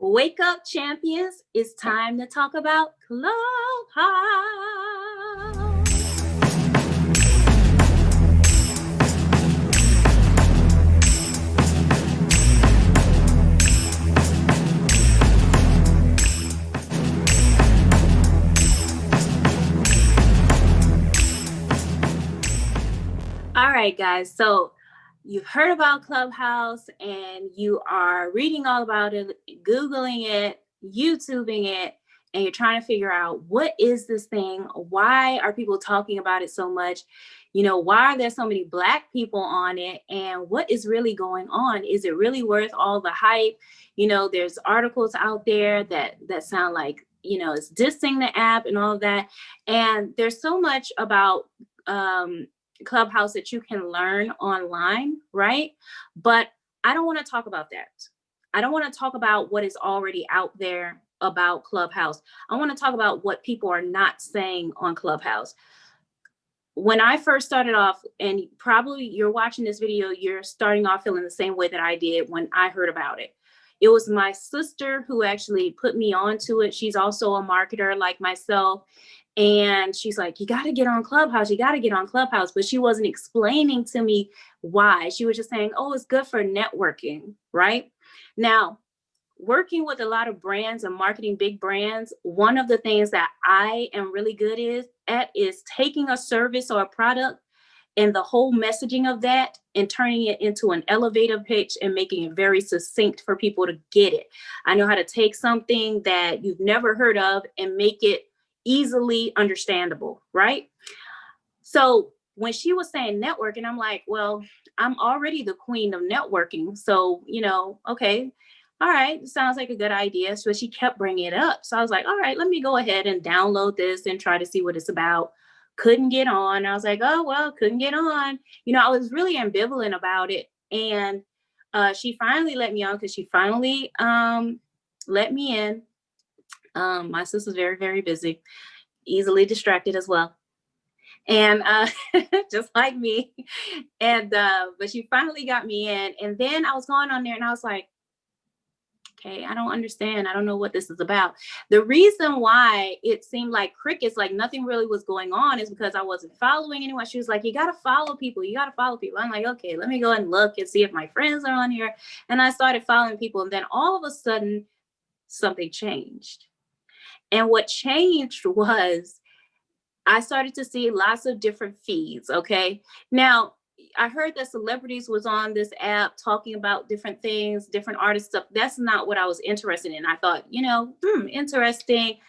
Wake up, champions. It's time to talk about Clubhouse. All right, guys. So you've heard about Clubhouse and you are reading all about it, Googling it, YouTubing it, and you're trying to figure out what is this thing? Why are people talking about it so much? Why are there so many Black people on it? And what is really going on? Is it really worth all the hype? There's articles out there that sound like, it's dissing the app and all of that. And there's so much about Clubhouse that you can learn online, right? But I don't want to talk about that. I don't want to talk about what is already out there about Clubhouse. I want to talk about what people are not saying on Clubhouse. When I first started off, and probably you're watching this video, you're starting off feeling the same way that I did when I heard about it. It was my sister who actually put me onto it. She's also a marketer like myself. And she's like, you got to get on Clubhouse. You got to get on Clubhouse. But she wasn't explaining to me why. She was just saying, oh, it's good for networking, right? Now, working with a lot of brands and marketing big brands, one of the things that I am really good at is taking a service or a product and the whole messaging of that and turning it into an elevator pitch and making it very succinct for people to get it. I know how to take something that you've never heard of and make it easily understandable, right? So when she was saying networking, I'm like, well, I'm already the queen of networking. So, okay, all right, sounds like a good idea. So she kept bringing it up. So I was like, all right, let me go ahead and download this and try to see what it's about. Couldn't get on. I was like, oh, well, couldn't get on. I was really ambivalent about it. And she finally let me on because she finally let me in. My sister's very, very busy, easily distracted as well. And just like me. And but she finally got me in. And then I was going on there and I was like, okay, I don't understand. I don't know what this is about. The reason why it seemed like crickets, like nothing really was going on, is because I wasn't following anyone. She was like, you got to follow people. You got to follow people. I'm like, okay, let me go and look and see if my friends are on here. And I started following people. And then all of a sudden, something changed. And what changed was I started to see lots of different feeds. Okay. Now, I heard that celebrities was on this app talking about different things, different artists stuff. That's not what I was interested in. I thought, interesting.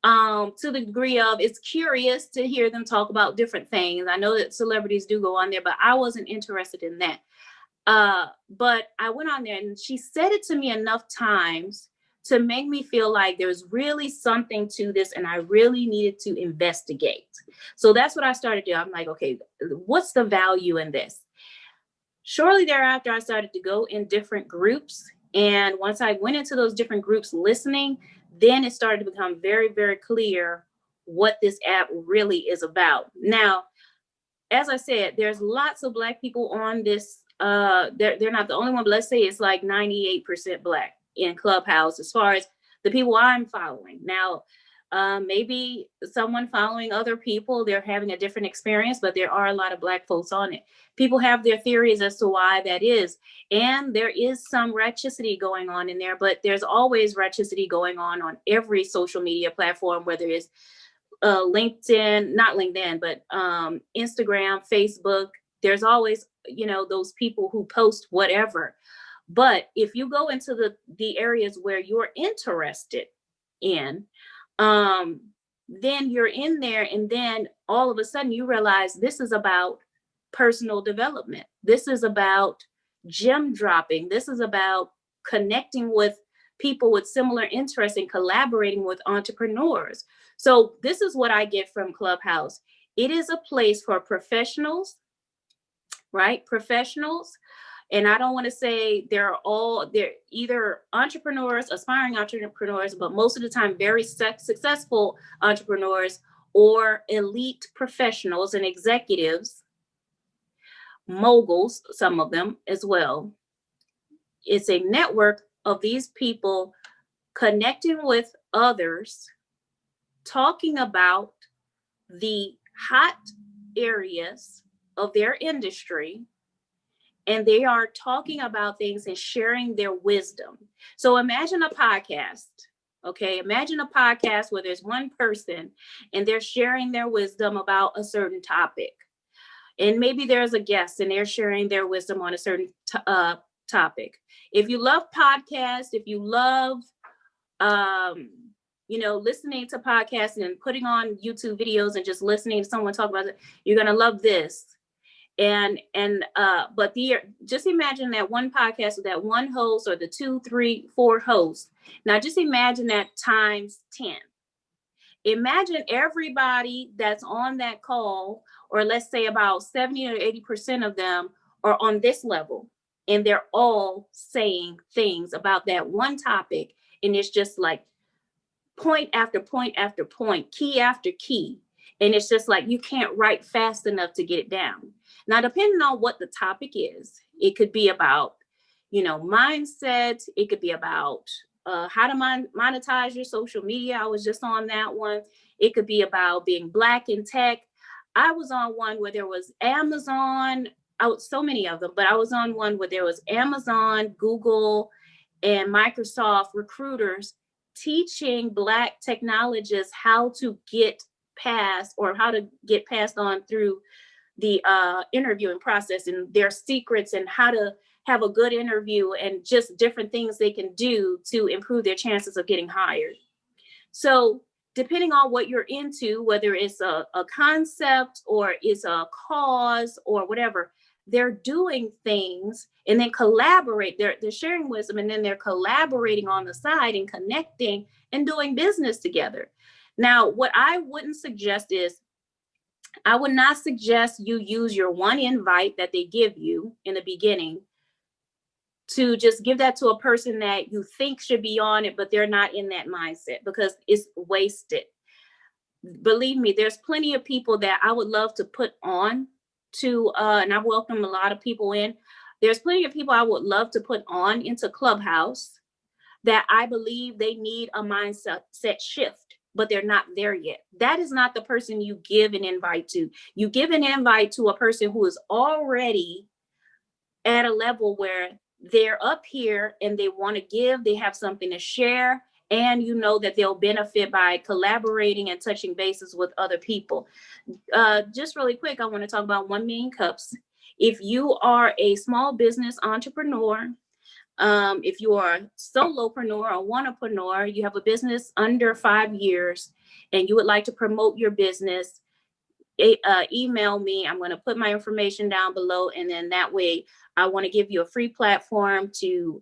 To the degree of it's curious to hear them talk about different things. I know that celebrities do go on there, but I wasn't interested in that. But I went on there and she said it to me enough times to make me feel like there's really something to this and I really needed to investigate. So that's what I started to do. I'm like, okay, what's the value in this? Shortly thereafter, I started to go in different groups. And once I went into those different groups listening, then it started to become very, very clear what this app really is about. Now, as I said, there's lots of Black people on this. They're not the only one, but let's say it's like 98% Black in Clubhouse as far as the people I'm following. Now, maybe someone following other people, they're having a different experience, but there are a lot of Black folks on it. People have their theories as to why that is. And there is some ratchicity going on in there, but there's always ratchicity going on every social media platform, whether it's LinkedIn, not LinkedIn, but Instagram, Facebook. There's always, those people who post whatever. But if you go into the areas where you're interested in, then you're in there, and then all of a sudden you realize this is about personal development. This is about gem dropping. This is about connecting with people with similar interests and collaborating with entrepreneurs. So this is what I get from Clubhouse. It is a place for professionals, right? Professionals. And I don't want to say they're either entrepreneurs, aspiring entrepreneurs, but most of the time very successful entrepreneurs or elite professionals and executives, moguls, some of them as well. It's a network of these people connecting with others, talking about the hot areas of their industry, and they are talking about things and sharing their wisdom. So imagine a podcast. Okay, imagine a podcast where there's one person and they're sharing their wisdom about a certain topic. And maybe there's a guest and they're sharing their wisdom on a certain topic. If you love podcasts, if you love, listening to podcasts and putting on YouTube videos and just listening to someone talk about it, you're going to love this. But just imagine that one podcast with that one host, or the 2, 3, 4 hosts. Now just imagine that times 10. Imagine everybody that's on that call, or let's say about 70 or 80% of them are on this level, and they're all saying things about that one topic. And it's just like point after point after point, key after key. And it's just like you can't write fast enough to get it down. Now, depending on what the topic is, it could be about, mindset. It could be about how to monetize your social media. I was just on that one. It could be about being Black in tech. I was on one where there was Amazon, so many of them, but I was on one where there was Amazon, Google, and Microsoft recruiters teaching Black technologists how to get past, or how to get passed on through the interviewing process, and their secrets, and how to have a good interview, and just different things they can do to improve their chances of getting hired. So depending on what you're into, whether it's a concept or it's a cause or whatever, they're doing things and then collaborate. They're sharing wisdom, and then they're collaborating on the side and connecting and doing business together. Now, what I wouldn't suggest is, I would not suggest you use your one invite that they give you in the beginning to just give that to a person that you think should be on it, but they're not in that mindset, because it's wasted. Believe me, there's plenty of people that I would love to put on to, and I welcome a lot of people in. There's plenty of people I would love to put on into Clubhouse that I believe they need a mindset shift, but they're not there yet. That is not the person you give an invite to. You give an invite to a person who is already at a level where they're up here and they want to give, they have something to share, and you know that they'll benefit by collaborating and touching bases with other people. Just really quick, I want to talk about 1 Million Cups. If you are a small business entrepreneur, if you are a solopreneur or wantrepreneur, you have a business under 5 years and you would like to promote your business, email me. I'm going to put my information down below, and then that way I want to give you a free platform to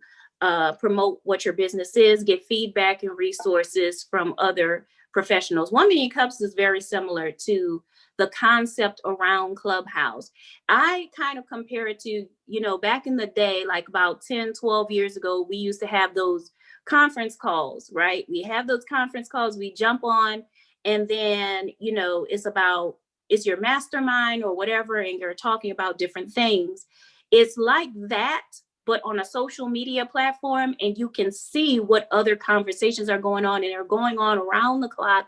promote what your business is, get feedback and resources from other professionals. 1 Million Cups is very similar to the concept around Clubhouse. I kind of compare it to, back in the day, like about 10, 12 years ago, we used to have those conference calls, right? We have those conference calls, we jump on, and then, it's your mastermind or whatever, and you're talking about different things. It's like that, but on a social media platform, and you can see what other conversations are going on, and they're going on around the clock.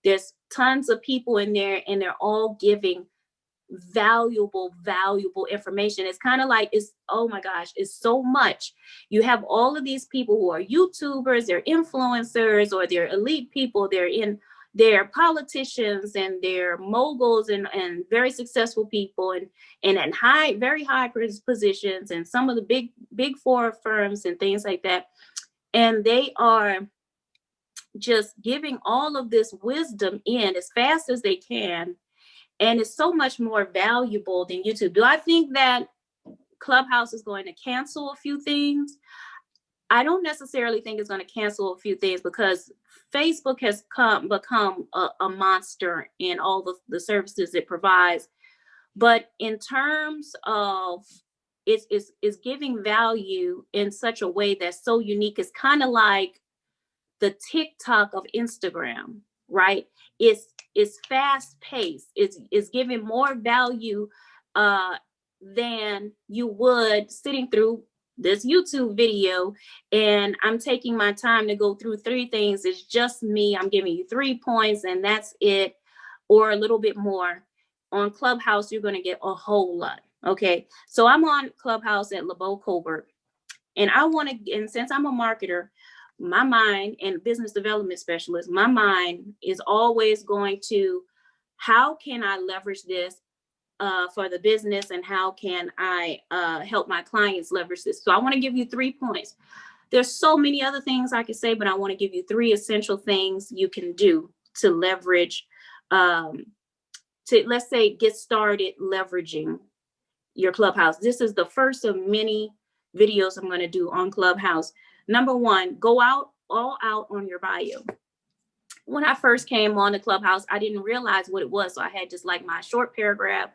There's tons of people in there, and they're all giving valuable information. It's kind of like, oh my gosh, it's so much. You have all of these people who are YouTubers, they're influencers, or they're elite people, they're politicians, and they're moguls, and very successful people, and at very high positions, and some of the big four firms and things like that. And they are just giving all of this wisdom in as fast as they can. And it's so much more valuable than YouTube. Do I think that Clubhouse is going to cancel a few things? I don't necessarily think it's going to cancel a few things, because Facebook has become a monster in all the services it provides. But in terms of it's giving value in such a way that's so unique. It's kind of like the TikTok of Instagram, right? It's fast paced. It's giving more value than you would sitting through this YouTube video, and I'm taking my time to go through 3 things. It's just me. I'm giving you 3 points and that's it, or a little bit more. On Clubhouse, you're going to get a whole lot. Okay. So I'm on Clubhouse at LeBeau Colbert, and and since I'm a marketer, my mind, and business development specialist, my mind is always going to, how can I leverage this for the business, and how can I help my clients leverage this? So I want to give you 3 points. There's so many other things I could say, but I want to give you 3 essential things you can do to leverage, to, let's say, get started leveraging your Clubhouse. This is the first of many videos I'm going to do on Clubhouse. Number 1, go all out on your bio. When I first came on the Clubhouse, I didn't realize what it was. So I had just like my short paragraph,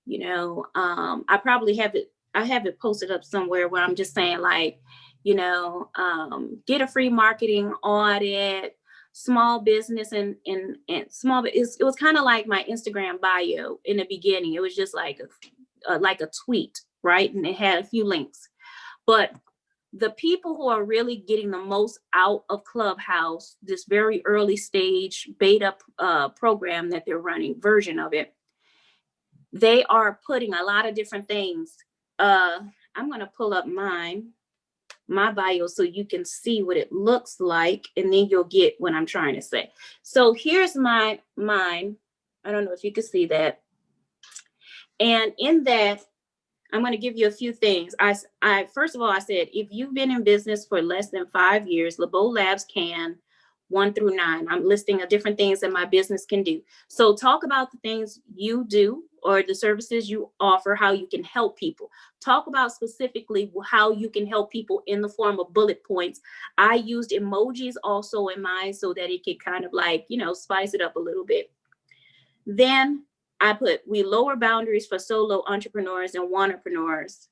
I probably have it posted up somewhere where I'm just saying like, get a free marketing audit, small business and small, it was kind of like my Instagram bio in the beginning. It was just like a tweet, right? And it had a few links. But the people who are really getting the most out of Clubhouse, this very early stage beta program that they're running, version of it, they are putting a lot of different things. I'm going to pull up my bio so you can see what it looks like, and then you'll get what I'm trying to say. So here's mine. I don't know if you can see that. And in that, I'm going to give you a few things. I first of all, I said, if you've been in business for less than 5 years, LeBeau Labs can 1 through 9. I'm listing the different things that my business can do. So talk about the things you do or the services you offer, how you can help people. Talk about specifically how you can help people in the form of bullet points. I used emojis also in mine so that it could kind of like, spice it up a little bit. Then I put, we lower boundaries for solo entrepreneurs and wantrepreneurs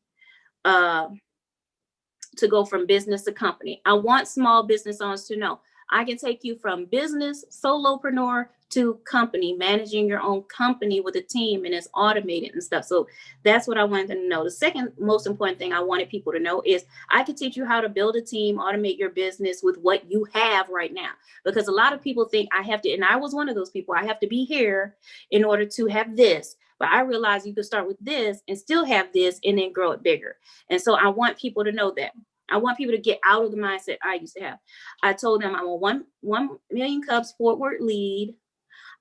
to go from business to company. I want small business owners to know I can take you from business, solopreneur, to company, managing your own company with a team, and it's automated and stuff. So that's what I wanted them to know. The second most important thing I wanted people to know is I can teach you how to build a team, automate your business with what you have right now. Because a lot of people think I have to, and I was one of those people, I have to be here in order to have this. But I realized you could start with this and still have this and then grow it bigger. And so I want people to know that. I want people to get out of the mindset I used to have. I told them I'm a 1 million cups forward lead,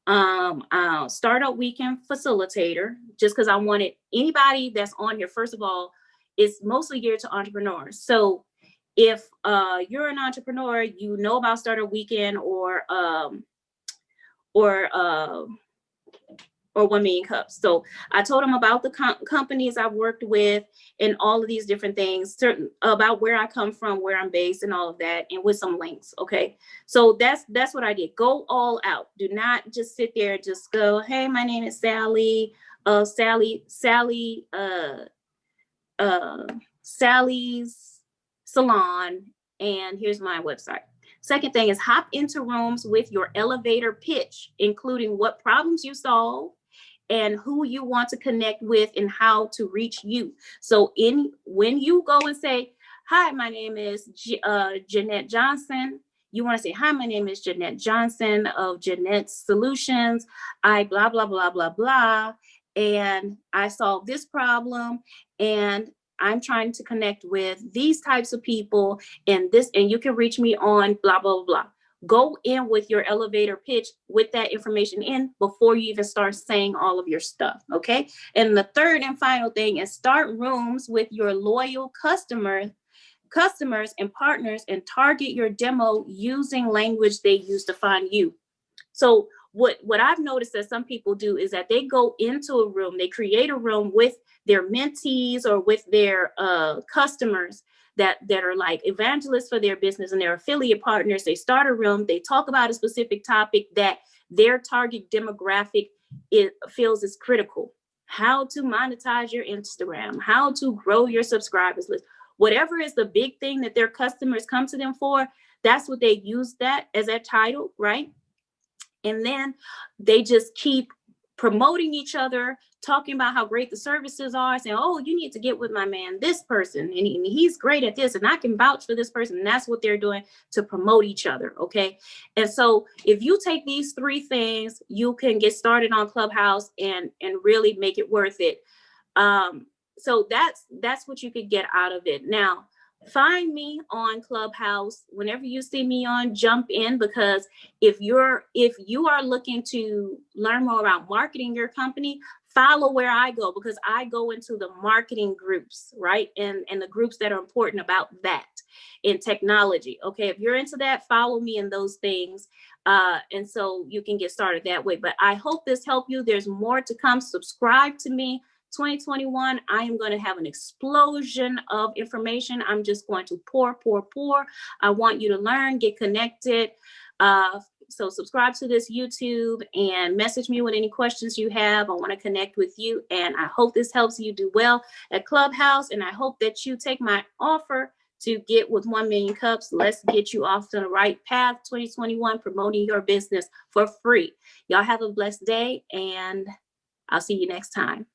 startup weekend facilitator, just because I wanted anybody that's on here. First of all, it's mostly geared to entrepreneurs. So if you're an entrepreneur, you know about startup weekend or 1 million cups. So I told them about the companies I've worked with and all of these different things, certain about where I come from, where I'm based, and all of that, and with some links. Okay. So that's what I did. Go all out. Do not just sit there, just go, hey, my name is Sally, Sally's salon, and here's my website. Second thing is hop into rooms with your elevator pitch, including what problems you solve and who you want to connect with and how to reach you. So when you go and say, hi, my name is Jeanette Johnson, you want to say, hi, my name is Jeanette Johnson of Jeanette's Solutions. I blah, blah, blah, blah, blah. And I solve this problem. And I'm trying to connect with these types of people and you can reach me on blah, blah, blah. Go in with your elevator pitch with that information in before you even start saying all of your stuff. Okay. And the third and final thing is start rooms with your loyal customers and partners, and target your demo using language they use to find you. So what I've noticed that some people do is that they go into a room, they create a room with their mentees or with their customers that are like evangelists for their business and their affiliate partners. They start a room, they talk about a specific topic that their target demographic feels is critical. How to monetize your Instagram, how to grow your subscribers list, whatever is the big thing that their customers come to them for, that's what they use that as that title, right? And then they just keep promoting each other, talking about how great the services are, saying, oh, you need to get with my man, this person, and he's great at this, and I can vouch for this person. And that's what they're doing to promote each other. Okay. And so if you take these 3 things, you can get started on Clubhouse and really make it worth it. So that's what you could get out of it. Now, find me on Clubhouse. Whenever you see me on, jump in, because if you are looking to learn more about marketing your company, follow where I go, because I go into the marketing groups, right? And the groups that are important about that in technology. Okay, if you're into that, follow me in those things. And so you can get started that way. But I hope this helped you. There's more to come. Subscribe to me. 2021, I am going to have an explosion of information. I'm just going to pour. I want you to learn, get connected. So subscribe to this YouTube and message me with any questions you have. I want to connect with you, and I hope this helps you do well at Clubhouse. And I hope that you take my offer to get with 1 Million Cups. Let's get you off to the right path. 2021, promoting your business for free. Y'all have a blessed day, and I'll see you next time.